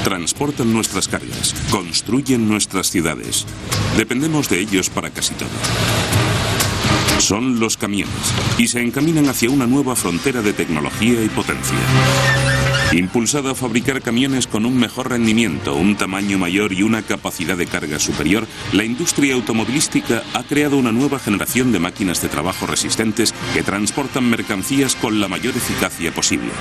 Transportan nuestras cargas, construyen nuestras ciudades. Dependemos de ellos para casi todo. Son los camiones y se encaminan hacia una nueva frontera de tecnología y potencia. Impulsada a fabricar camiones con un mejor rendimiento, un tamaño mayor y una capacidad de carga superior, la industria automovilística ha creado una nueva generación de máquinas de trabajo resistentes que transportan mercancías con la mayor eficacia posible.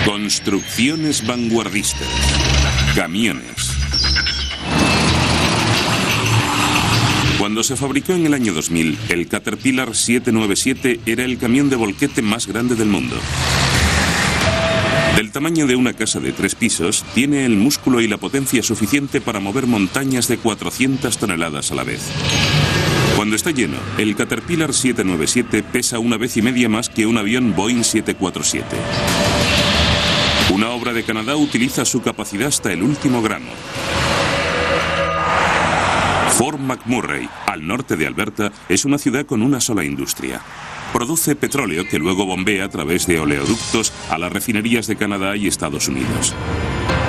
Construcciones vanguardistas. Camiones. Cuando se fabricó en el año 2000, el Caterpillar 797 era el camión de volquete más grande del mundo. Del tamaño de una casa de 3 pisos, tiene el músculo y la potencia suficiente para mover montañas de 400 toneladas a la vez. Cuando está lleno, el Caterpillar 797 pesa 1,5 veces más que un avión Boeing 747. Una obra de Canadá utiliza su capacidad hasta el último gramo. Fort McMurray, al norte de Alberta, es una ciudad con una sola industria. Produce petróleo que luego bombea a través de oleoductos a las refinerías de Canadá y Estados Unidos.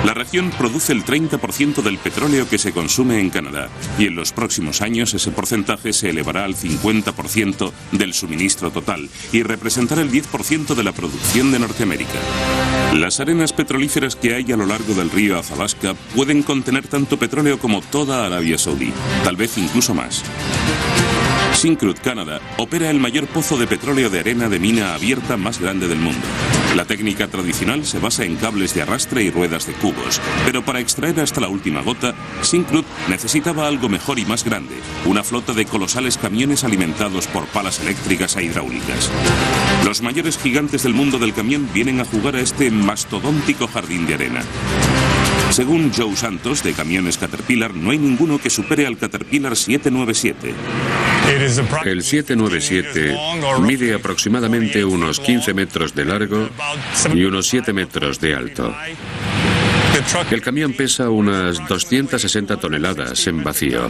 La región produce el 30% del petróleo que se consume en Canadá y en los próximos años ese porcentaje se elevará al 50% del suministro total y representará el 10% de la producción de Norteamérica. Las arenas petrolíferas que hay a lo largo del río Athabasca pueden contener tanto petróleo como toda Arabia Saudí, tal vez incluso más. Syncrude Canada opera el mayor pozo de petróleo de arena de mina abierta más grande del mundo. La técnica tradicional se basa en cables de arrastre y ruedas de cubos, pero para extraer hasta la última gota, Syncrude necesitaba algo mejor y más grande, una flota de colosales camiones alimentados por palas eléctricas e hidráulicas. Los mayores gigantes del mundo del camión vienen a jugar a este mastodóntico jardín de arena. Según Joe Santos, de Camiones Caterpillar, no hay ninguno que supere al Caterpillar 797. El 797 mide aproximadamente unos 15 metros de largo y unos 7 metros de alto. El camión pesa unas 260 toneladas en vacío.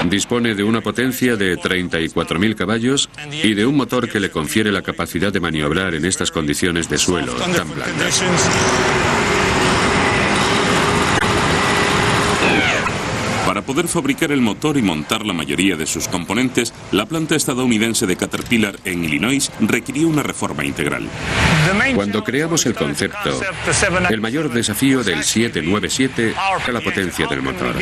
Dispone de una potencia de 34.000 caballos y de un motor que le confiere la capacidad de maniobrar en estas condiciones de suelo tan blandas. Para poder fabricar el motor y montar la mayoría de sus componentes, la planta estadounidense de Caterpillar en Illinois requirió una reforma integral. Cuando creamos el concepto, el mayor desafío del 797 era la potencia del motor.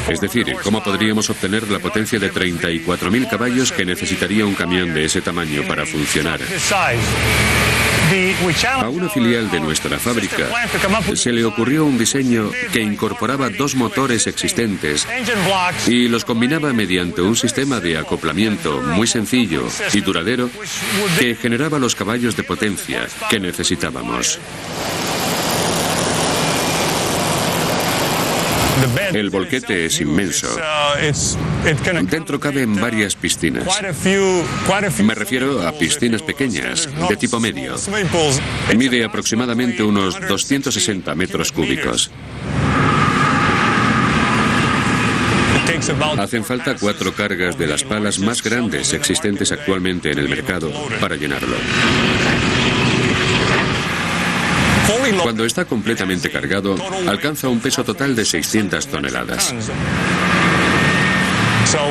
Es decir, cómo podríamos obtener la potencia de 34.000 caballos que necesitaría un camión de ese tamaño para funcionar. A una filial de nuestra fábrica se le ocurrió un diseño que incorporaba 2 motores existentes y los combinaba mediante un sistema de acoplamiento muy sencillo y duradero que generaba los caballos de potencia que necesitábamos. El volquete es inmenso. Dentro caben varias piscinas. Me refiero a piscinas pequeñas, de tipo medio. Mide aproximadamente unos 260 metros cúbicos. Hacen falta 4 cargas de las palas más grandes existentes actualmente en el mercado para llenarlo. Cuando está completamente cargado, alcanza un peso total de 600 toneladas.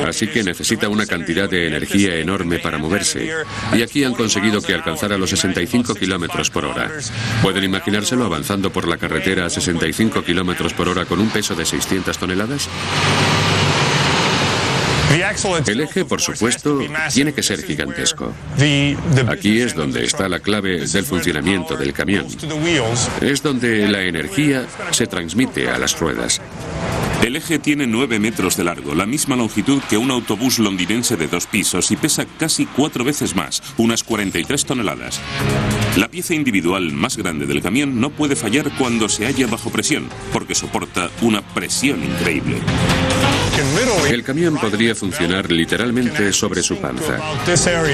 Así que necesita una cantidad de energía enorme para moverse. Y aquí han conseguido que alcanzara los 65 kilómetros por hora. ¿Pueden imaginárselo avanzando por la carretera a 65 kilómetros por hora con un peso de 600 toneladas? El eje, por supuesto, tiene que ser gigantesco. Aquí es donde está la clave del funcionamiento del camión. Es donde la energía se transmite a las ruedas. El eje tiene 9 metros de largo, la misma longitud que un autobús londinense de 2 pisos y pesa casi 4 veces más, unas 43 toneladas. La pieza individual más grande del camión no puede fallar cuando se halla bajo presión, porque soporta una presión increíble. El camión podría funcionar literalmente sobre su panza.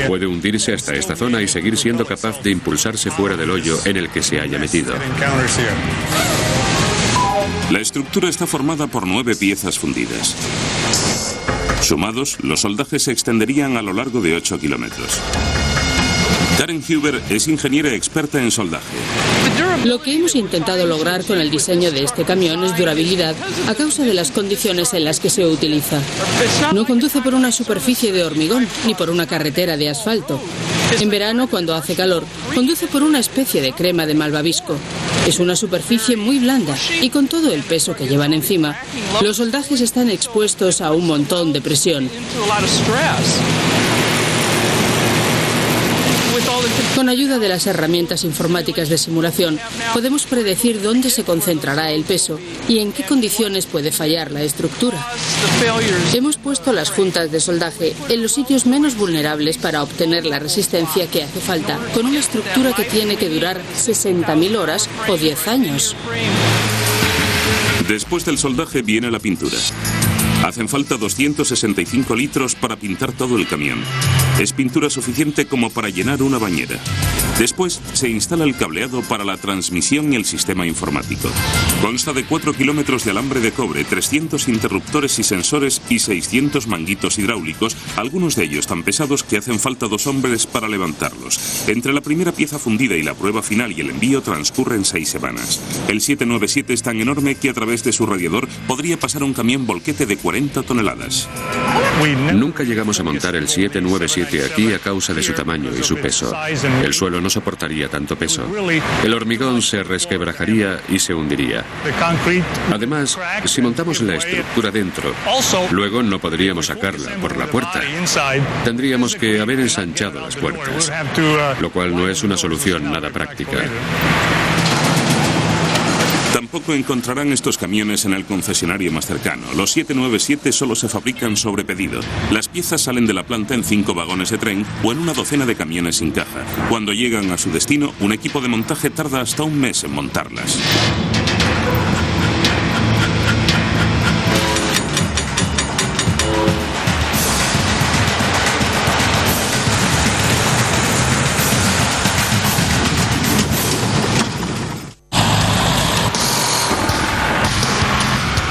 Puede hundirse hasta esta zona y seguir siendo capaz de impulsarse fuera del hoyo en el que se haya metido. La estructura está formada por 9 piezas fundidas. Sumados, los soldajes se extenderían a lo largo de 8 kilómetros. Karen Huber es ingeniera experta en soldaje. Lo que hemos intentado lograr con el diseño de este camión es durabilidad a causa de las condiciones en las que se utiliza. No conduce por una superficie de hormigón ni por una carretera de asfalto. En verano, cuando hace calor, conduce por una especie de crema de malvavisco. Es una superficie muy blanda y con todo el peso que llevan encima, los soldajes están expuestos a un montón de presión. Con ayuda de las herramientas informáticas de simulación, podemos predecir dónde se concentrará el peso y en qué condiciones puede fallar la estructura. Hemos puesto las juntas de soldaje en los sitios menos vulnerables para obtener la resistencia que hace falta, con una estructura que tiene que durar 60.000 horas o 10 años. Después del soldaje viene la pintura. Hacen falta 265 litros para pintar todo el camión. Es pintura suficiente como para llenar una bañera. Después se instala el cableado para la transmisión y el sistema informático. Consta de 4 kilómetros de alambre de cobre, 300 interruptores y sensores y 600 manguitos hidráulicos, algunos de ellos tan pesados que hacen falta 2 hombres para levantarlos. Entre la primera pieza fundida y la prueba final y el envío transcurren 6 semanas. El 797 es tan enorme que a través de su radiador podría pasar un camión volquete de 40 toneladas. Nunca llegamos a montar el 797 aquí a causa de su tamaño y su peso. El suelo no soportaría tanto peso. El hormigón se resquebrajaría y se hundiría. Además, si montamos la estructura dentro, luego no podríamos sacarla por la puerta. Tendríamos que haber ensanchado las puertas, lo cual no es una solución nada práctica. Tampoco encontrarán estos camiones en el concesionario más cercano. Los 797 solo se fabrican sobre pedido. Las piezas salen de la planta en 5 vagones de tren o en una docena de camiones sin caja. Cuando llegan a su destino, un equipo de montaje tarda hasta un mes en montarlas.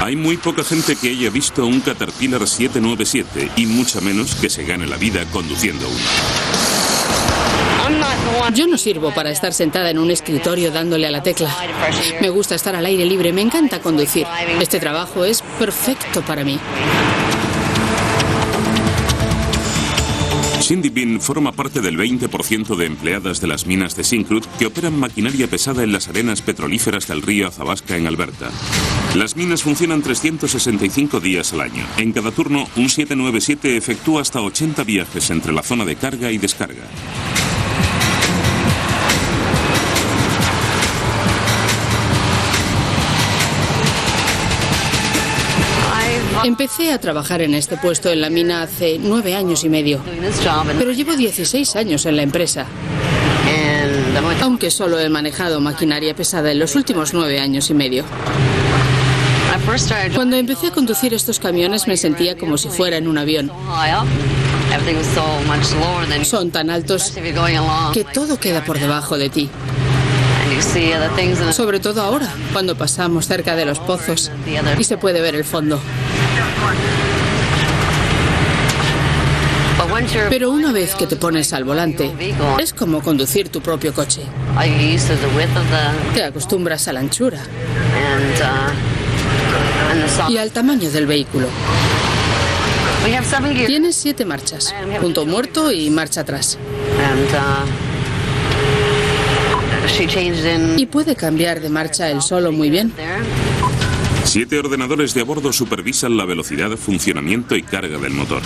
Hay muy poca gente que haya visto un Caterpillar 797 y mucha menos que se gane la vida conduciendo uno. Yo no sirvo para estar sentada en un escritorio dándole a la tecla. Me gusta estar al aire libre, me encanta conducir. Este trabajo es perfecto para mí. Cindy Bean forma parte del 20% de empleadas de las minas de Syncrude que operan maquinaria pesada en las arenas petrolíferas del río Athabasca en Alberta. Las minas funcionan 365 días al año. En cada turno, un 797 efectúa hasta 80 viajes entre la zona de carga y descarga. Empecé a trabajar en este puesto en la mina hace 9 años y medio, pero llevo 16 años en la empresa. Aunque solo he manejado maquinaria pesada en los últimos 9 años y medio. Cuando empecé a conducir estos camiones me sentía como si fuera en un avión. Son tan altos que todo queda por debajo de ti. Sobre todo ahora, cuando pasamos cerca de los pozos y se puede ver el fondo. Pero una vez que te pones al volante, es como conducir tu propio coche. Te acostumbras a la anchura y al tamaño del vehículo. Tienes 7 marchas, punto muerto y marcha atrás. Y puede cambiar de marcha él solo muy bien. 7 ordenadores de a bordo supervisan la velocidad, funcionamiento y carga del motor.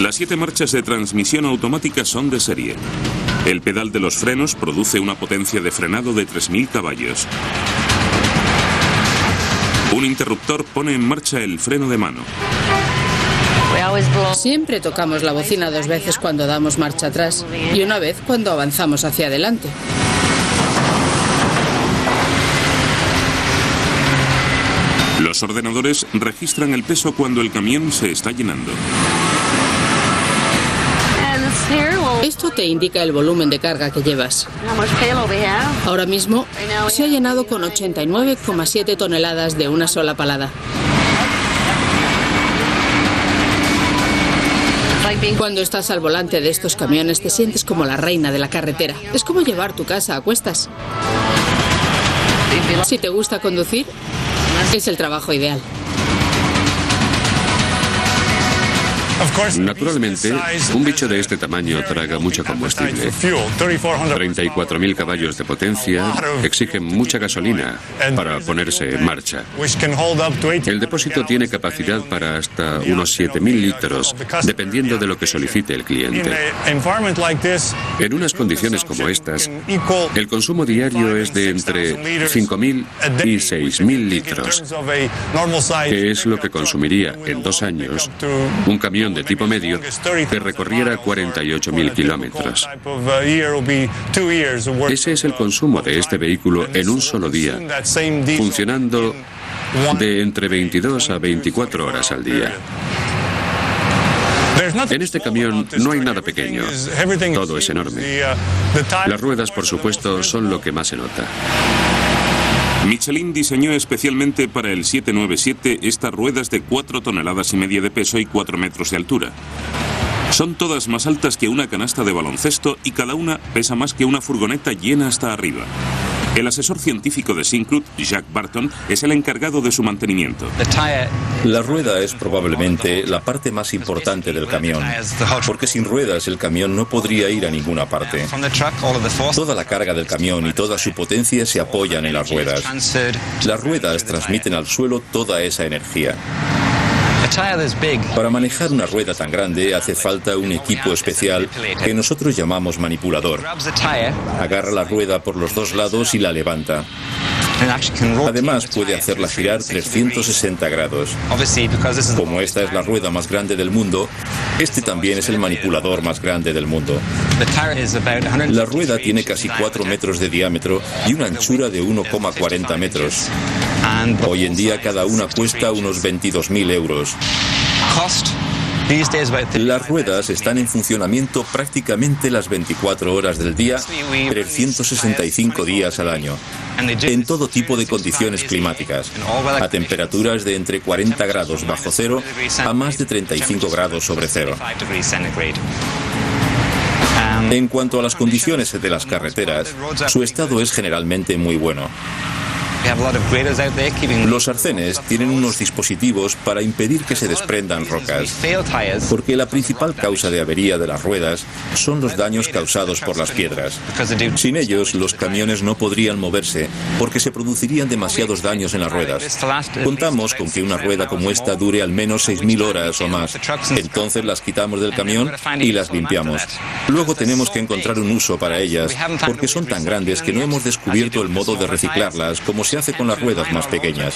Las 7 marchas de transmisión automática son de serie. El pedal de los frenos produce una potencia de frenado de 3.000 caballos. Un interruptor pone en marcha el freno de mano. Siempre tocamos la bocina 2 veces cuando damos marcha atrás y una vez cuando avanzamos hacia adelante. Los ordenadores registran el peso cuando el camión se está llenando. Esto te indica el volumen de carga que llevas. Ahora mismo se ha llenado con 89,7 toneladas de una sola palada. Cuando estás al volante de estos camiones te sientes como la reina de la carretera. Es como llevar tu casa a cuestas. Si te gusta conducir, es el trabajo ideal. Naturalmente, un bicho de este tamaño traga mucho combustible. 34.000 caballos de potencia exigen mucha gasolina para ponerse en marcha. El depósito tiene capacidad para hasta unos 7.000 litros, dependiendo de lo que solicite el cliente. En unas condiciones como estas, el consumo diario es de entre 5.000 y 6.000 litros, que es lo que consumiría en 2 años un camión de tipo medio que recorriera 48.000 kilómetros. Ese es el consumo de este vehículo en un solo día, funcionando de entre 22 a 24 horas al día. En este camión no hay nada pequeño, todo es enorme. Las ruedas, por supuesto, son lo que más se nota. Michelin diseñó especialmente para el 797 estas ruedas de 4,5 toneladas de peso y 4 metros de altura. Son todas más altas que una canasta de baloncesto y cada una pesa más que una furgoneta llena hasta arriba. El asesor científico de Syncrude, Jack Barton, es el encargado de su mantenimiento. La rueda es probablemente la parte más importante del camión, porque sin ruedas el camión no podría ir a ninguna parte. Toda la carga del camión y toda su potencia se apoyan en las ruedas. Las ruedas transmiten al suelo toda esa energía. Para manejar una rueda tan grande hace falta un equipo especial que nosotros llamamos manipulador. Agarra la rueda por los 2 lados y la levanta. Además puede hacerla girar 360 grados. Como esta es la rueda más grande del mundo, este también es el manipulador más grande del mundo. La rueda tiene casi 4 metros de diámetro y una anchura de 1,40 metros. Hoy en día cada una cuesta unos 22.000 euros. Las ruedas están en funcionamiento prácticamente las 24 horas del día, 365 días al año, en todo tipo de condiciones climáticas, a temperaturas de entre 40 grados bajo cero a más de 35 grados sobre cero. En cuanto a las condiciones de las carreteras, su estado es generalmente muy bueno. Los arcenes tienen unos dispositivos para impedir que se desprendan rocas, porque la principal causa de avería de las ruedas son los daños causados por las piedras. Sin ellos, los camiones no podrían moverse, porque se producirían demasiados daños en las ruedas. Contamos con que una rueda como esta dure al menos 6.000 horas o más. Entonces las quitamos del camión y las limpiamos. Luego tenemos que encontrar un uso para ellas, porque son tan grandes que no hemos descubierto el modo de reciclarlas como se hace con las ruedas más pequeñas.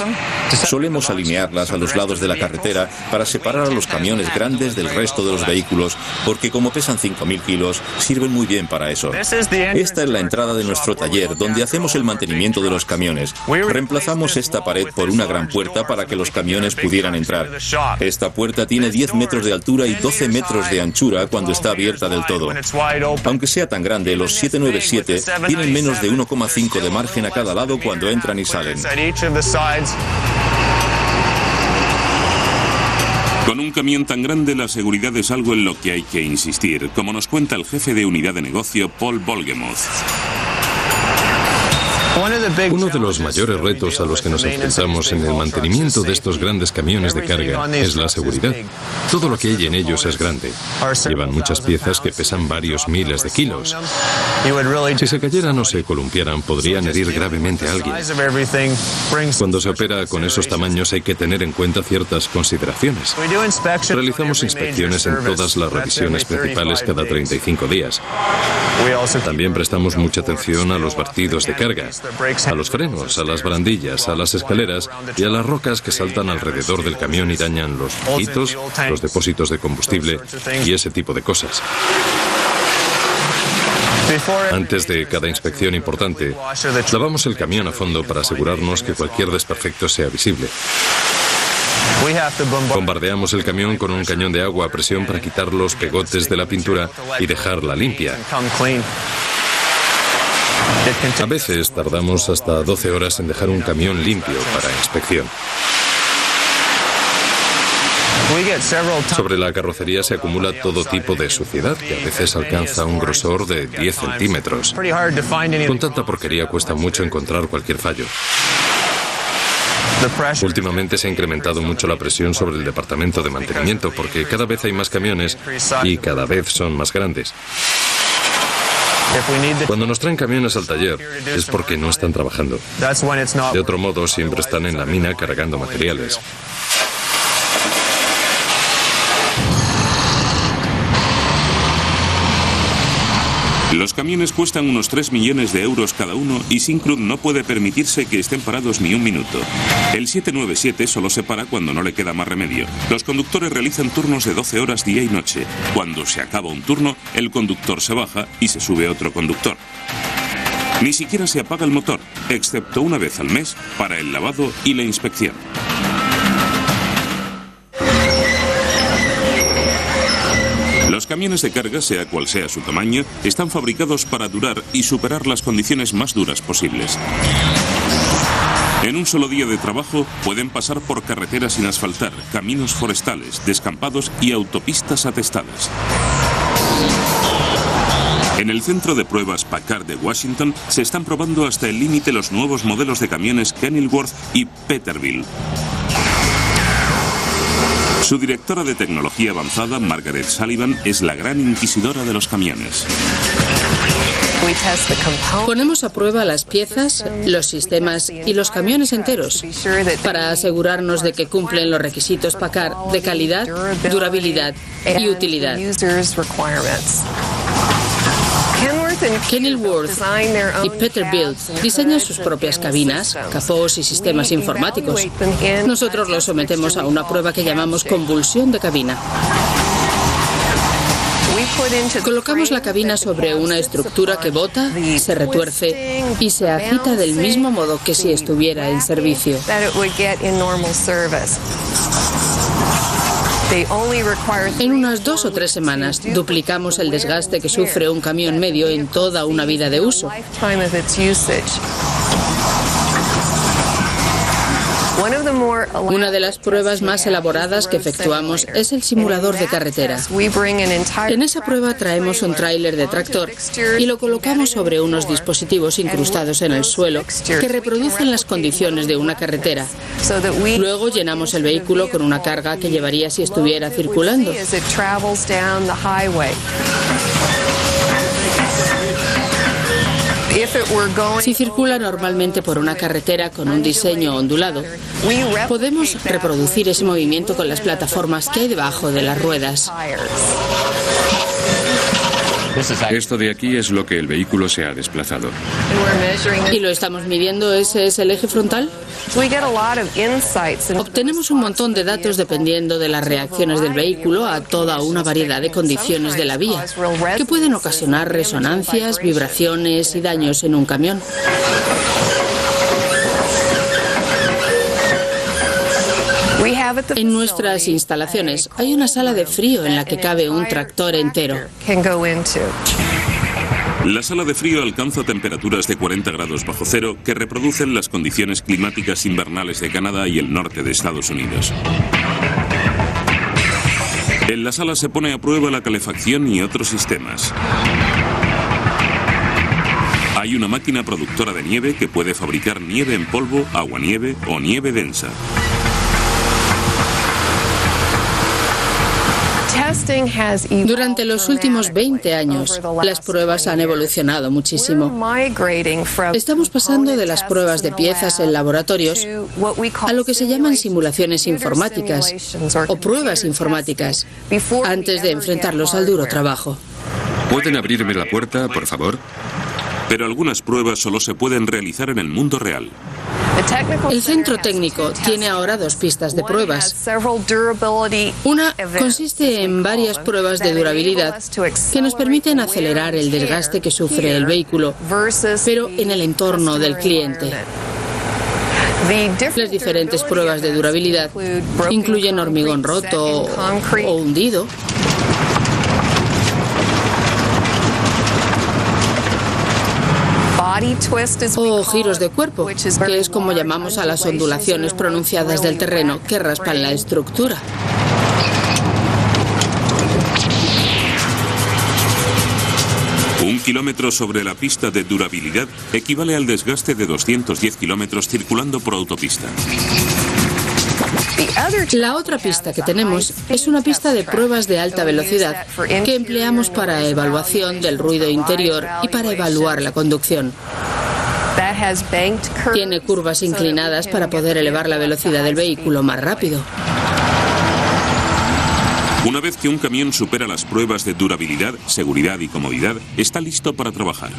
Solemos alinearlas a los lados de la carretera para separar a los camiones grandes del resto de los vehículos, porque como pesan 5.000 kilos, sirven muy bien para eso. Esta es la entrada de nuestro taller, donde hacemos el mantenimiento de los camiones. Reemplazamos esta pared por una gran puerta para que los camiones pudieran entrar. Esta puerta tiene 10 metros de altura y 12 metros de anchura cuando está abierta del todo. Aunque sea tan grande, los 797 tienen menos de 1,5 de margen a cada lado cuando entran y salen. Con un camión tan grande, la seguridad es algo en lo que hay que insistir, como nos cuenta el jefe de unidad de negocio, Paul Volgemuth. Uno de los mayores retos a los que nos enfrentamos en el mantenimiento de estos grandes camiones de carga es la seguridad. Todo lo que hay en ellos es grande. Llevan muchas piezas que pesan varios miles de kilos. Si se cayeran o se columpiaran, podrían herir gravemente a alguien. Cuando se opera con esos tamaños hay que tener en cuenta ciertas consideraciones. Realizamos inspecciones en todas las revisiones principales cada 35 días. También prestamos mucha atención a los vertidos de carga, a los frenos, a las barandillas, a las escaleras y a las rocas que saltan alrededor del camión y dañan los boquitos, los depósitos de combustible y ese tipo de cosas. Antes de cada inspección importante, lavamos el camión a fondo para asegurarnos que cualquier desperfecto sea visible. Bombardeamos el camión con un cañón de agua a presión para quitar los pegotes de la pintura y dejarla limpia. A veces tardamos hasta 12 horas en dejar un camión limpio para inspección. Sobre la carrocería se acumula todo tipo de suciedad, que a veces alcanza un grosor de 10 centímetros. Con tanta porquería cuesta mucho encontrar cualquier fallo. Últimamente se ha incrementado mucho la presión sobre el departamento de mantenimiento porque cada vez hay más camiones y cada vez son más grandes. Cuando nos traen camiones al taller es porque no están trabajando. De otro modo, siempre están en la mina cargando materiales. Los camiones cuestan unos 3 millones de euros cada uno y Syncrude no puede permitirse que estén parados ni un minuto. El 797 solo se para cuando no le queda más remedio. Los conductores realizan turnos de 12 horas día y noche. Cuando se acaba un turno, el conductor se baja y se sube otro conductor. Ni siquiera se apaga el motor, excepto una vez al mes para el lavado y la inspección. Los camiones de carga, sea cual sea su tamaño, están fabricados para durar y superar las condiciones más duras posibles. En un solo día de trabajo pueden pasar por carreteras sin asfaltar, caminos forestales, descampados y autopistas atestadas. En el centro de pruebas Packard de Washington se están probando hasta el límite los nuevos modelos de camiones Kenilworth y Peterbilt. Su directora de tecnología avanzada, Margaret Sullivan, es la gran inquisidora de los camiones. Ponemos a prueba las piezas, los sistemas y los camiones enteros para asegurarnos de que cumplen los requisitos Packard de calidad, durabilidad y utilidad. Kenilworth y Peterbilt diseñan sus propias cabinas, capós y sistemas informáticos. Nosotros los sometemos a una prueba que llamamos convulsión de cabina. Colocamos la cabina sobre una estructura que bota, se retuerce y se agita del mismo modo que si estuviera en servicio. En unas 2 o 3 semanas duplicamos el desgaste que sufre un camión medio en toda una vida de uso. Una de las pruebas más elaboradas que efectuamos es el simulador de carretera. En esa prueba traemos un tráiler de tractor y lo colocamos sobre unos dispositivos incrustados en el suelo que reproducen las condiciones de una carretera. Luego llenamos el vehículo con una carga que llevaría si estuviera circulando. Si circula normalmente por una carretera con un diseño ondulado, podemos reproducir ese movimiento con las plataformas que hay debajo de las ruedas. Esto de aquí es lo que el vehículo se ha desplazado. ¿Y lo estamos midiendo? ¿Ese es el eje frontal? Obtenemos un montón de datos dependiendo de las reacciones del vehículo a toda una variedad de condiciones de la vía, que pueden ocasionar resonancias, vibraciones y daños en un camión. En nuestras instalaciones hay una sala de frío en la que cabe un tractor entero. La sala de frío alcanza temperaturas de 40 grados bajo cero que reproducen las condiciones climáticas invernales de Canadá y el norte de Estados Unidos. En la sala se pone a prueba la calefacción y otros sistemas. Hay una máquina productora de nieve que puede fabricar nieve en polvo, aguanieve o nieve densa. Durante los últimos 20 años, las pruebas han evolucionado muchísimo. Estamos pasando de las pruebas de piezas en laboratorios a lo que se llaman simulaciones informáticas o pruebas informáticas, antes de enfrentarlos al duro trabajo. ¿Pueden abrirme la puerta, por favor? Pero algunas pruebas solo se pueden realizar en el mundo real. El centro técnico tiene ahora 2 pistas de pruebas. Una consiste en varias pruebas de durabilidad que nos permiten acelerar el desgaste que sufre el vehículo, pero en el entorno del cliente. Las diferentes pruebas de durabilidad incluyen hormigón roto o hundido, o giros de cuerpo, que es como llamamos a las ondulaciones pronunciadas del terreno que raspan la estructura. Un kilómetro sobre la pista de durabilidad equivale al desgaste de 210 kilómetros circulando por autopista. La otra pista que tenemos es una pista de pruebas de alta velocidad que empleamos para evaluación del ruido interior y para evaluar la conducción. Tiene curvas inclinadas para poder elevar la velocidad del vehículo más rápido. Una vez que un camión supera las pruebas de durabilidad, seguridad y comodidad, está listo para trabajar.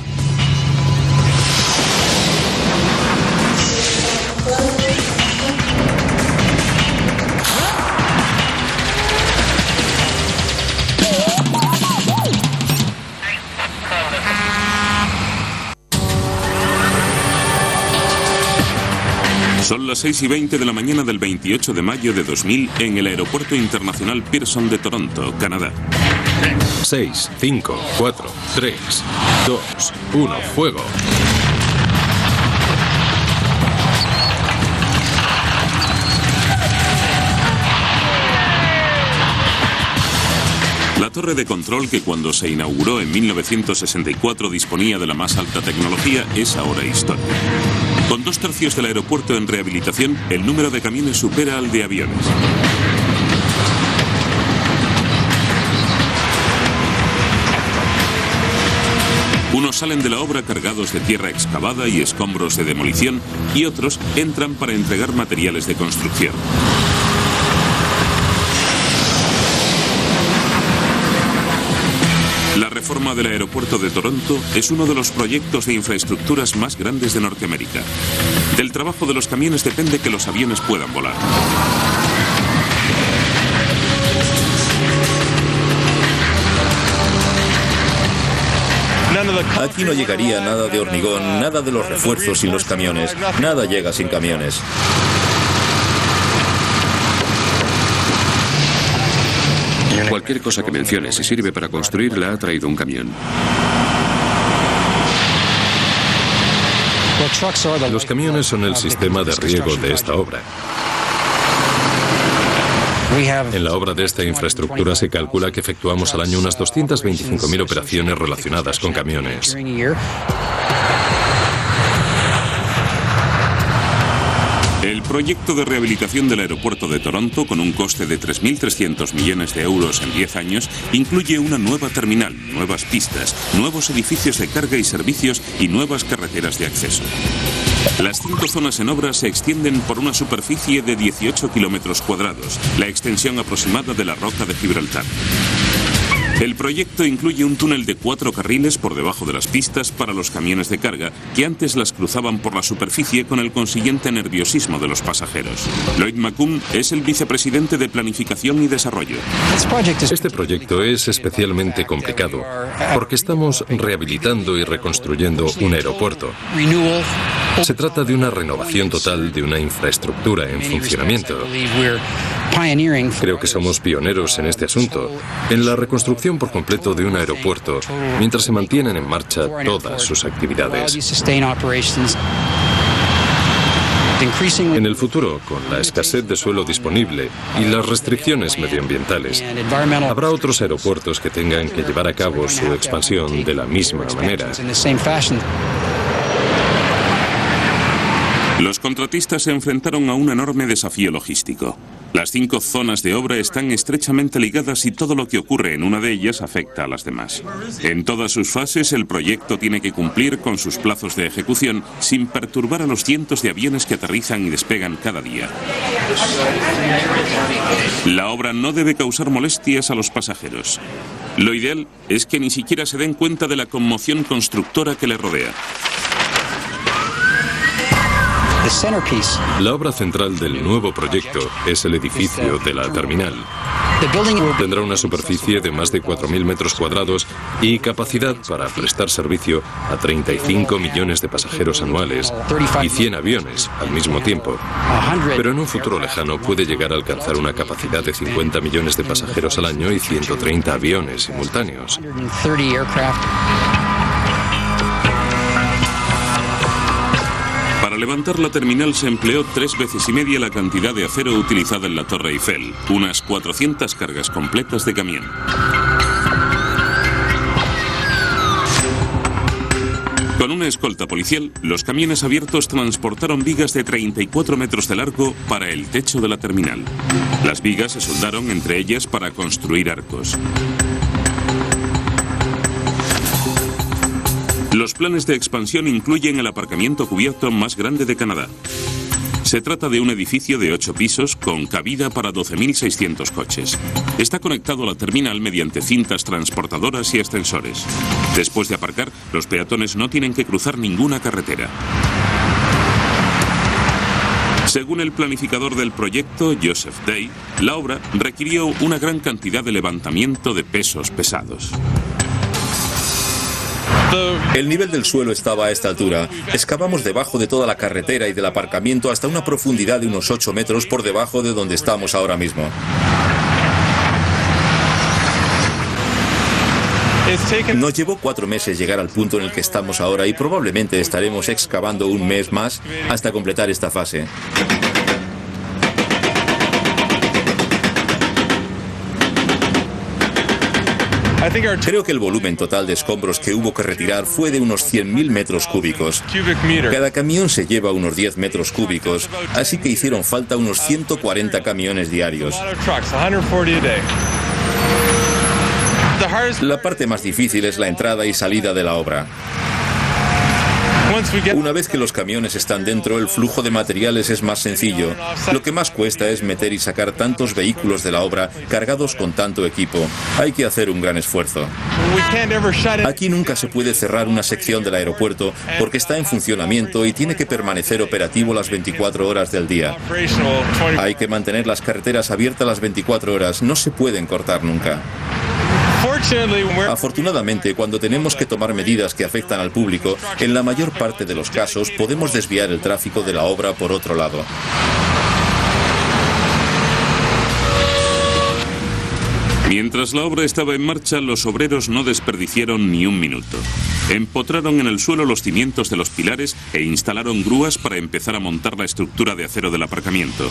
Son las 6:20 de la mañana del 28 de mayo de 2000 en el Aeropuerto Internacional Pearson de Toronto, Canadá. 6, 5, 4, 3, 2, 1, fuego. La torre de control, que cuando se inauguró en 1964 disponía de la más alta tecnología, es ahora historia. Con 2/3 del aeropuerto en rehabilitación, el número de camiones supera al de aviones. Unos salen de la obra cargados de tierra excavada y escombros de demolición, y otros entran para entregar materiales de construcción. La reforma del aeropuerto de Toronto es uno de los proyectos de infraestructuras más grandes de Norteamérica. Del trabajo de los camiones depende que los aviones puedan volar. Aquí no llegaría nada de hormigón, nada de los refuerzos sin los camiones. Nada llega sin camiones. Cualquier cosa que menciones, si sirve para construir, la ha traído un camión. Los camiones son el sistema de riego de esta obra. En la obra de esta infraestructura se calcula que efectuamos al año unas 225.000 operaciones relacionadas con camiones. El proyecto de rehabilitación del aeropuerto de Toronto, con un coste de 3.300 millones de euros en 10 años, incluye una nueva terminal, nuevas pistas, nuevos edificios de carga y servicios y nuevas carreteras de acceso. Las 5 zonas en obra se extienden por una superficie de 18 kilómetros cuadrados, la extensión aproximada de la Roca de Gibraltar. El proyecto incluye un túnel de 4 carriles por debajo de las pistas para los camiones de carga, que antes las cruzaban por la superficie con el consiguiente nerviosismo de los pasajeros. Lloyd McCoom es el vicepresidente de Planificación y Desarrollo. Este proyecto es especialmente complicado porque estamos rehabilitando y reconstruyendo un aeropuerto. Se trata de una renovación total de una infraestructura en funcionamiento. Creo que somos pioneros en este asunto, en la reconstrucción por completo de un aeropuerto, mientras se mantienen en marcha todas sus actividades. En el futuro, con la escasez de suelo disponible y las restricciones medioambientales, habrá otros aeropuertos que tengan que llevar a cabo su expansión de la misma manera. Los contratistas se enfrentaron a un enorme desafío logístico. Las 5 zonas de obra están estrechamente ligadas y todo lo que ocurre en una de ellas afecta a las demás. En todas sus fases, el proyecto tiene que cumplir con sus plazos de ejecución sin perturbar a los cientos de aviones que aterrizan y despegan cada día. La obra no debe causar molestias a los pasajeros. Lo ideal es que ni siquiera se den cuenta de la conmoción constructora que le rodea. La obra central del nuevo proyecto es el edificio de la terminal. Tendrá una superficie de más de 4.000 metros cuadrados y capacidad para prestar servicio a 35 millones de pasajeros anuales y 100 aviones al mismo tiempo. Pero en un futuro lejano puede llegar a alcanzar una capacidad de 50 millones de pasajeros al año y 130 aviones simultáneos. Para levantar la terminal se empleó 3 veces y media la cantidad de acero utilizada en la Torre Eiffel, unas 400 cargas completas de camión. Con una escolta policial, los camiones abiertos transportaron vigas de 34 metros de largo para el techo de la terminal. Las vigas se soldaron entre ellas para construir arcos. Los planes de expansión incluyen el aparcamiento cubierto más grande de Canadá. Se trata de un edificio de 8 pisos con cabida para 12.600 coches. Está conectado a la terminal mediante cintas transportadoras y ascensores. Después de aparcar, los peatones no tienen que cruzar ninguna carretera. Según el planificador del proyecto, Joseph Day, la obra requirió una gran cantidad de levantamiento de pesos pesados. El nivel del suelo estaba a esta altura. Excavamos debajo de toda la carretera y del aparcamiento hasta una profundidad de unos 8 metros por debajo de donde estamos ahora mismo. Nos llevó 4 meses llegar al punto en el que estamos ahora y probablemente estaremos excavando un mes más hasta completar esta fase. Creo que el volumen total de escombros que hubo que retirar fue de unos 100.000 metros cúbicos. Cada camión se lleva unos 10 metros cúbicos, así que hicieron falta unos 140 camiones diarios. La parte más difícil es la entrada y salida de la obra. Una vez que los camiones están dentro, el flujo de materiales es más sencillo. Lo que más cuesta es meter y sacar tantos vehículos de la obra cargados con tanto equipo. Hay que hacer un gran esfuerzo. Aquí nunca se puede cerrar una sección del aeropuerto porque está en funcionamiento y tiene que permanecer operativo las 24 horas del día. Hay que mantener las carreteras abiertas las 24 horas, no se pueden cortar nunca. Afortunadamente, cuando tenemos que tomar medidas que afectan al público, en la mayor parte de los casos podemos desviar el tráfico de la obra por otro lado. Mientras la obra estaba en marcha, los obreros no desperdiciaron ni un minuto. Empotraron en el suelo los cimientos de los pilares e instalaron grúas para empezar a montar la estructura de acero del aparcamiento.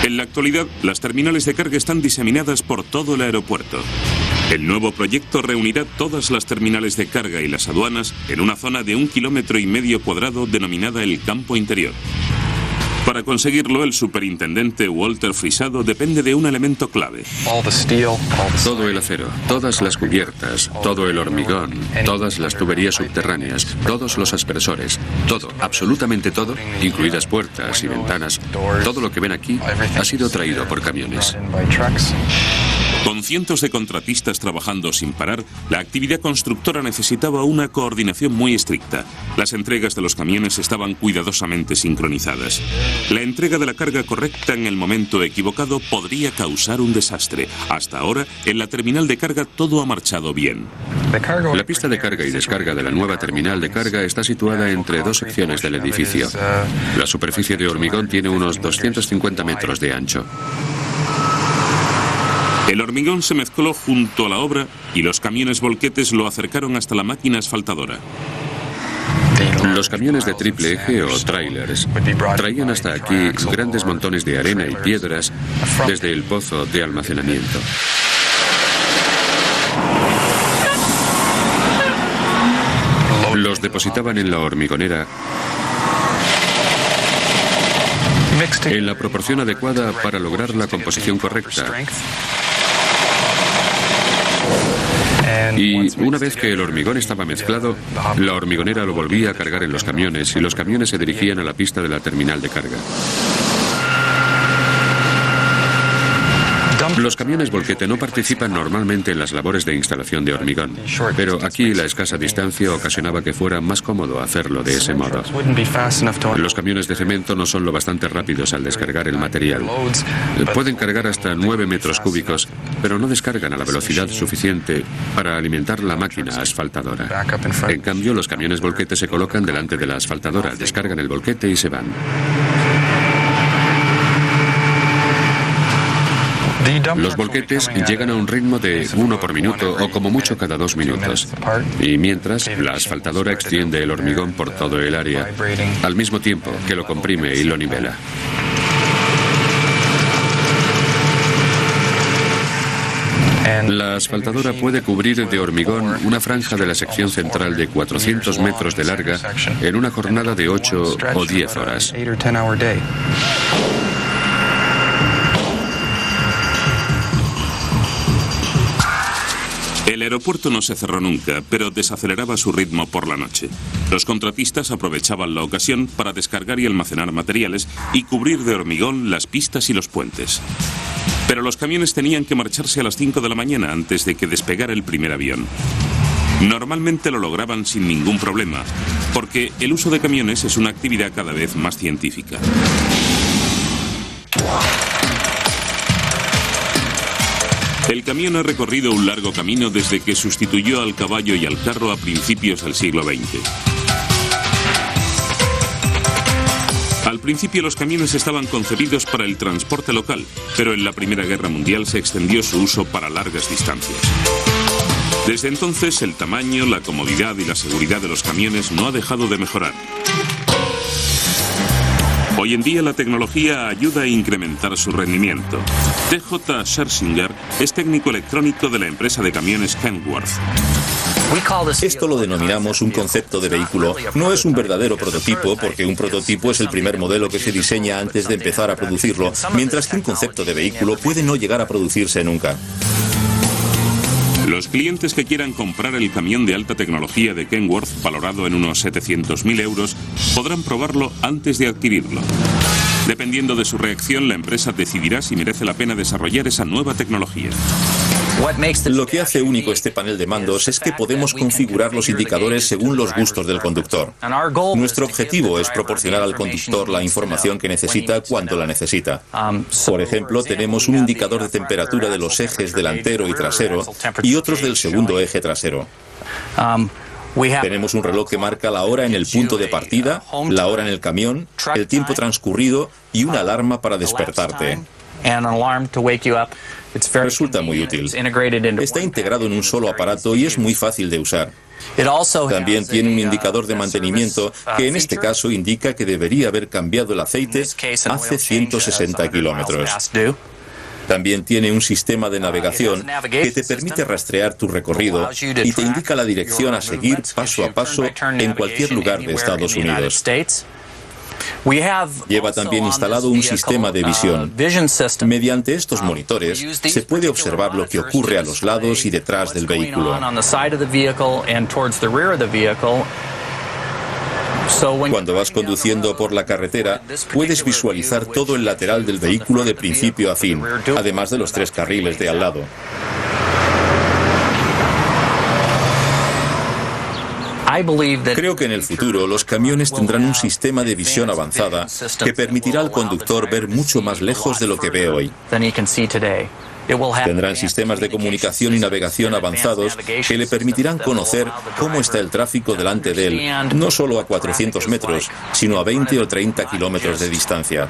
En la actualidad, las terminales de carga están diseminadas por todo el aeropuerto. El nuevo proyecto reunirá todas las terminales de carga y las aduanas en una zona de 1,5 kilómetros cuadrado denominada el campo interior. Para conseguirlo, el superintendente Walter Frisado depende de un elemento clave. Todo el acero, todas las cubiertas, todo el hormigón, todas las tuberías subterráneas, todos los aspersores, todo, absolutamente todo, incluidas puertas y ventanas, todo lo que ven aquí ha sido traído por camiones. Con cientos de contratistas trabajando sin parar, la actividad constructora necesitaba una coordinación muy estricta. Las entregas de los camiones estaban cuidadosamente sincronizadas. La entrega de la carga correcta en el momento equivocado podría causar un desastre. Hasta ahora, en la terminal de carga todo ha marchado bien. La pista de carga y descarga de la nueva terminal de carga está situada entre 2 secciones del edificio. La superficie de hormigón tiene unos 250 metros de ancho. El hormigón se mezcló junto a la obra y los camiones volquetes lo acercaron hasta la máquina asfaltadora. Los camiones de triple eje o trailers traían hasta aquí grandes montones de arena y piedras desde el pozo de almacenamiento. Los depositaban en la hormigonera en la proporción adecuada para lograr la composición correcta. Y una vez que el hormigón estaba mezclado, la hormigonera lo volvía a cargar en los camiones y los camiones se dirigían a la pista de la terminal de carga. Los camiones volquete no participan normalmente en las labores de instalación de hormigón, pero aquí la escasa distancia ocasionaba que fuera más cómodo hacerlo de ese modo. Los camiones de cemento no son lo bastante rápidos al descargar el material. Pueden cargar hasta 9 metros cúbicos, pero no descargan a la velocidad suficiente para alimentar la máquina asfaltadora. En cambio, los camiones volquete se colocan delante de la asfaltadora, descargan el volquete y se van. Los volquetes llegan a un ritmo de 1 por minuto o como mucho cada 2 minutos. Y mientras, la asfaltadora extiende el hormigón por todo el área, al mismo tiempo que lo comprime y lo nivela. La asfaltadora puede cubrir de hormigón una franja de la sección central de 400 metros de larga en una jornada de 8 o 10 horas. El aeropuerto no se cerró nunca, pero desaceleraba su ritmo por la noche. Los contratistas aprovechaban la ocasión para descargar y almacenar materiales y cubrir de hormigón las pistas y los puentes. Pero los camiones tenían que marcharse a las 5 de la mañana antes de que despegara el primer avión. Normalmente lo lograban sin ningún problema, porque el uso de camiones es una actividad cada vez más científica. El camión ha recorrido un largo camino desde que sustituyó al caballo y al carro a principios del siglo XX. Al principio los camiones estaban concebidos para el transporte local, pero en la Primera Guerra Mundial se extendió su uso para largas distancias. Desde entonces el tamaño, la comodidad y la seguridad de los camiones no ha dejado de mejorar. Hoy en día la tecnología ayuda a incrementar su rendimiento. TJ Scherzinger es técnico electrónico de la empresa de camiones Kenworth. Esto lo denominamos un concepto de vehículo. No es un verdadero prototipo, porque un prototipo es el primer modelo que se diseña antes de empezar a producirlo, mientras que un concepto de vehículo puede no llegar a producirse nunca. Los clientes que quieran comprar el camión de alta tecnología de Kenworth, valorado en unos 700.000 euros, podrán probarlo antes de adquirirlo. Dependiendo de su reacción, la empresa decidirá si merece la pena desarrollar esa nueva tecnología. Lo que hace único este panel de mandos es que podemos configurar los indicadores según los gustos del conductor. Nuestro objetivo es proporcionar al conductor la información que necesita cuando la necesita. Por ejemplo, tenemos un indicador de temperatura de los ejes delantero y trasero y otros del segundo eje trasero. Tenemos un reloj que marca la hora en el punto de partida, la hora en el camión, el tiempo transcurrido y una alarma para despertarte. Resulta muy útil. Está integrado en un solo aparato y es muy fácil de usar. También tiene un indicador de mantenimiento que en este caso indica que debería haber cambiado el aceite hace 160 kilómetros. También tiene un sistema de navegación que te permite rastrear tu recorrido y te indica la dirección a seguir paso a paso en cualquier lugar de Estados Unidos. Lleva también instalado un sistema de visión. Mediante estos monitores se puede observar lo que ocurre a los lados y detrás del vehículo. Cuando vas conduciendo por la carretera, puedes visualizar todo el lateral del vehículo de principio a fin, además de los 3 carriles de al lado. Creo que en el futuro los camiones tendrán un sistema de visión avanzada que permitirá al conductor ver mucho más lejos de lo que ve hoy. Tendrán sistemas de comunicación y navegación avanzados que le permitirán conocer cómo está el tráfico delante de él, no solo a 400 metros, sino a 20 o 30 kilómetros de distancia.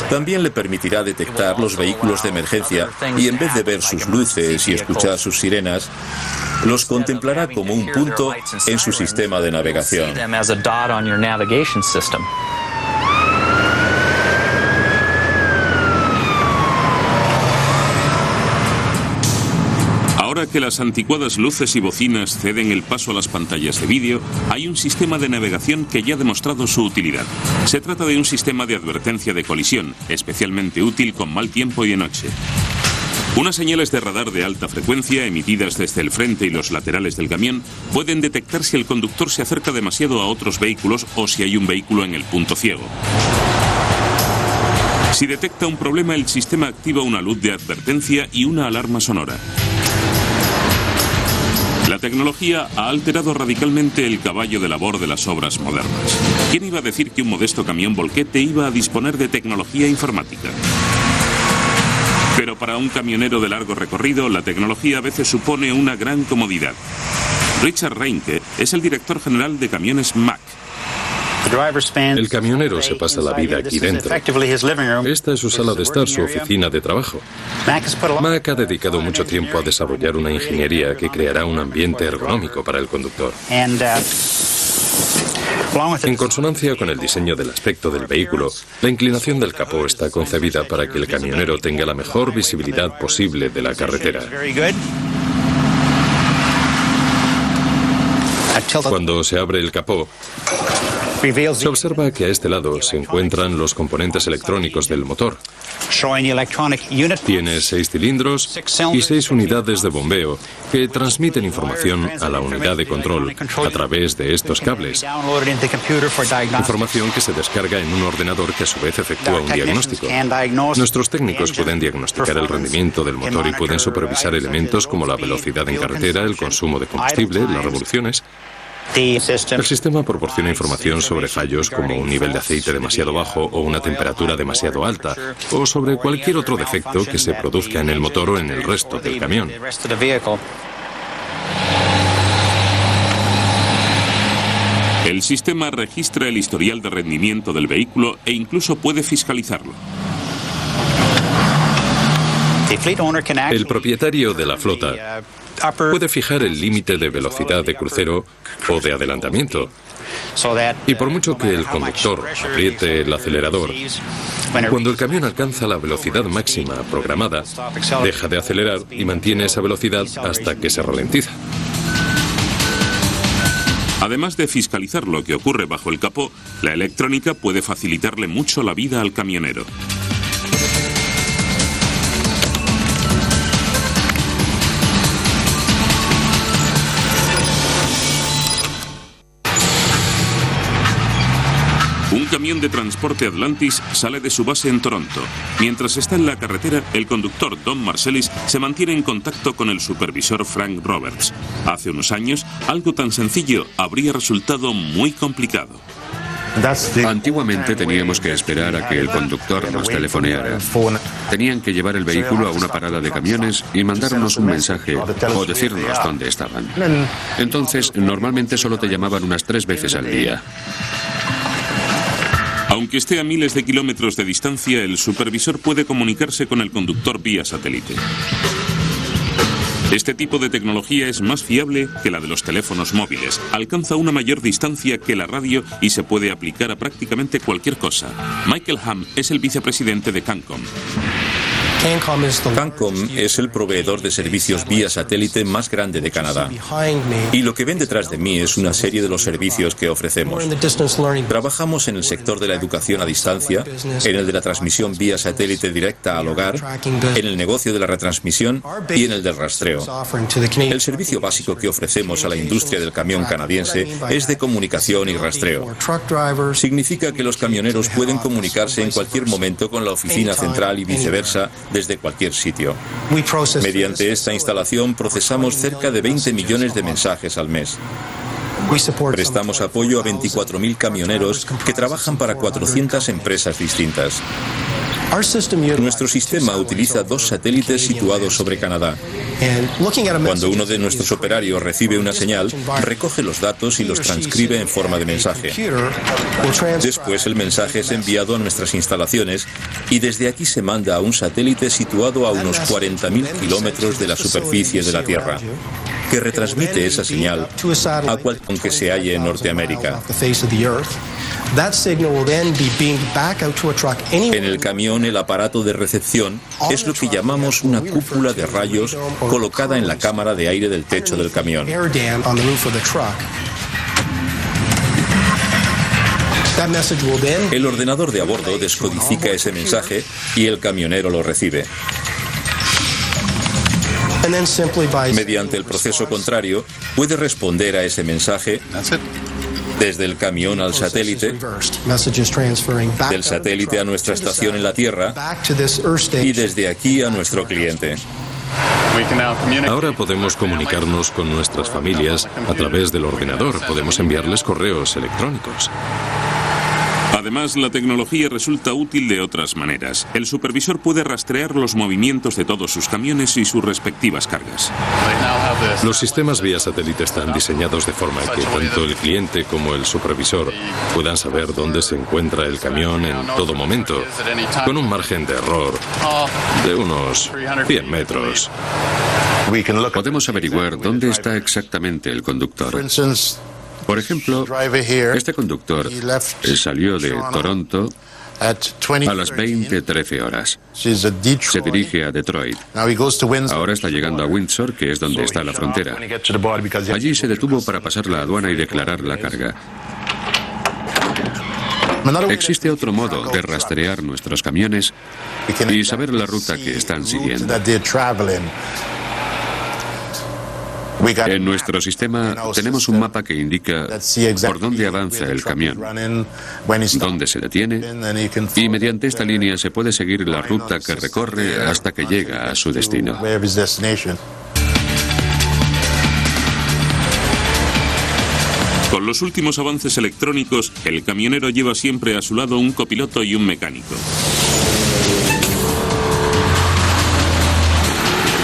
También le permitirá detectar los vehículos de emergencia y en vez de ver sus luces y escuchar sus sirenas, los contemplará como un punto en su sistema de navegación. Ahora que las anticuadas luces y bocinas ceden el paso a las pantallas de vídeo, hay un sistema de navegación que ya ha demostrado su utilidad. Se trata de un sistema de advertencia de colisión, especialmente útil con mal tiempo y de noche. Unas señales de radar de alta frecuencia emitidas desde el frente y los laterales del camión pueden detectar si el conductor se acerca demasiado a otros vehículos o si hay un vehículo en el punto ciego. Si detecta un problema, el sistema activa una luz de advertencia y una alarma sonora. La tecnología ha alterado radicalmente el caballo de labor de las obras modernas. ¿Quién iba a decir que un modesto camión volquete iba a disponer de tecnología informática? Pero para un camionero de largo recorrido, la tecnología a veces supone una gran comodidad. Richard Reinke es el director general de camiones Mack. El camionero se pasa la vida aquí dentro. Esta es su sala de estar, su oficina de trabajo. Mack ha dedicado mucho tiempo a desarrollar una ingeniería que creará un ambiente ergonómico para el conductor. En consonancia con el diseño del aspecto del vehículo, la inclinación del capó está concebida para que el camionero tenga la mejor visibilidad posible de la carretera. Cuando se abre el capó, se observa que a este lado se encuentran los componentes electrónicos del motor. Tiene 6 cilindros y 6 unidades de bombeo que transmiten información a la unidad de control a través de estos cables. Información que se descarga en un ordenador que a su vez efectúa un diagnóstico. Nuestros técnicos pueden diagnosticar el rendimiento del motor y pueden supervisar elementos como la velocidad en carretera, el consumo de combustible, las revoluciones. El sistema proporciona información sobre fallos como un nivel de aceite demasiado bajo o una temperatura demasiado alta, o sobre cualquier otro defecto que se produzca en el motor o en el resto del camión. El sistema registra el historial de rendimiento del vehículo e incluso puede fiscalizarlo. El propietario de la flota puede fijar el límite de velocidad de crucero o de adelantamiento. Y por mucho que el conductor apriete el acelerador, cuando el camión alcanza la velocidad máxima programada, deja de acelerar y mantiene esa velocidad hasta que se ralentiza. Además de fiscalizar lo que ocurre bajo el capó, la electrónica puede facilitarle mucho la vida al camionero. Un camión de transporte Atlantis sale de su base en Toronto. Mientras está en la carretera, el conductor Don Marcellis se mantiene en contacto con el supervisor Frank Roberts. Hace unos años, algo tan sencillo habría resultado muy complicado. Antiguamente teníamos que esperar a que el conductor nos telefoneara. Tenían que llevar el vehículo a una parada de camiones y mandarnos un mensaje o decirnos dónde estaban. Entonces, normalmente solo te llamaban unas 3 veces al día. Aunque esté a miles de kilómetros de distancia, el supervisor puede comunicarse con el conductor vía satélite. Este tipo de tecnología es más fiable que la de los teléfonos móviles, alcanza una mayor distancia que la radio y se puede aplicar a prácticamente cualquier cosa. Michael Ham es el vicepresidente de Cancom. Cancom es el proveedor de servicios vía satélite más grande de Canadá. Y lo que ven detrás de mí es una serie de los servicios que ofrecemos. Trabajamos en el sector de la educación a distancia, en el de la transmisión vía satélite directa al hogar, en el negocio de la retransmisión y en el del rastreo. El servicio básico que ofrecemos a la industria del camión canadiense es de comunicación y rastreo. Significa que los camioneros pueden comunicarse en cualquier momento con la oficina central y viceversa, desde cualquier sitio. Mediante esta instalación procesamos cerca de 20 millones de mensajes al mes. Prestamos apoyo a 24.000 camioneros que trabajan para 400 empresas distintas. Nuestro sistema utiliza 2 satélites situados sobre Canadá. Cuando uno de nuestros operarios recibe una señal, recoge los datos y los transcribe en forma de mensaje. Después el mensaje es enviado a nuestras instalaciones y desde aquí se manda a un satélite situado a unos 40.000 kilómetros de la superficie de la Tierra, que retransmite esa señal a cualquiera que se halle en Norteamérica. En el camión, el aparato de recepción es lo que llamamos una cúpula de rayos colocada en la cámara de aire del techo del camión. El ordenador de a bordo descodifica ese mensaje y el camionero lo recibe. Mediante el proceso contrario, puede responder a ese mensaje desde el camión al satélite, del satélite a nuestra estación en la Tierra y desde aquí a nuestro cliente. Ahora podemos comunicarnos con nuestras familias a través del ordenador, podemos enviarles correos electrónicos. Además, la tecnología resulta útil de otras maneras. El supervisor puede rastrear los movimientos de todos sus camiones y sus respectivas cargas. Los sistemas vía satélite están diseñados de forma que tanto el cliente como el supervisor puedan saber dónde se encuentra el camión en todo momento, con un margen de error de unos 100 metros. Podemos averiguar dónde está exactamente el conductor. Por ejemplo, este conductor salió de Toronto a las 20:13 horas. Se dirige a Detroit. Ahora está llegando a Windsor, que es donde está la frontera. Allí se detuvo para pasar la aduana y declarar la carga. Existe otro modo de rastrear nuestros camiones y saber la ruta que están siguiendo. En nuestro sistema tenemos un mapa que indica por dónde avanza el camión, dónde se detiene, y mediante esta línea se puede seguir la ruta que recorre hasta que llega a su destino. Con los últimos avances electrónicos, el camionero lleva siempre a su lado un copiloto y un mecánico.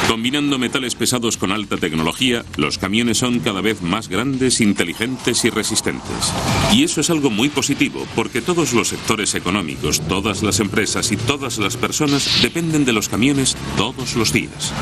Combinando metales pesados con alta tecnología, los camiones son cada vez más grandes, inteligentes y resistentes. Y eso es algo muy positivo, porque todos los sectores económicos, todas las empresas y todas las personas dependen de los camiones todos los días.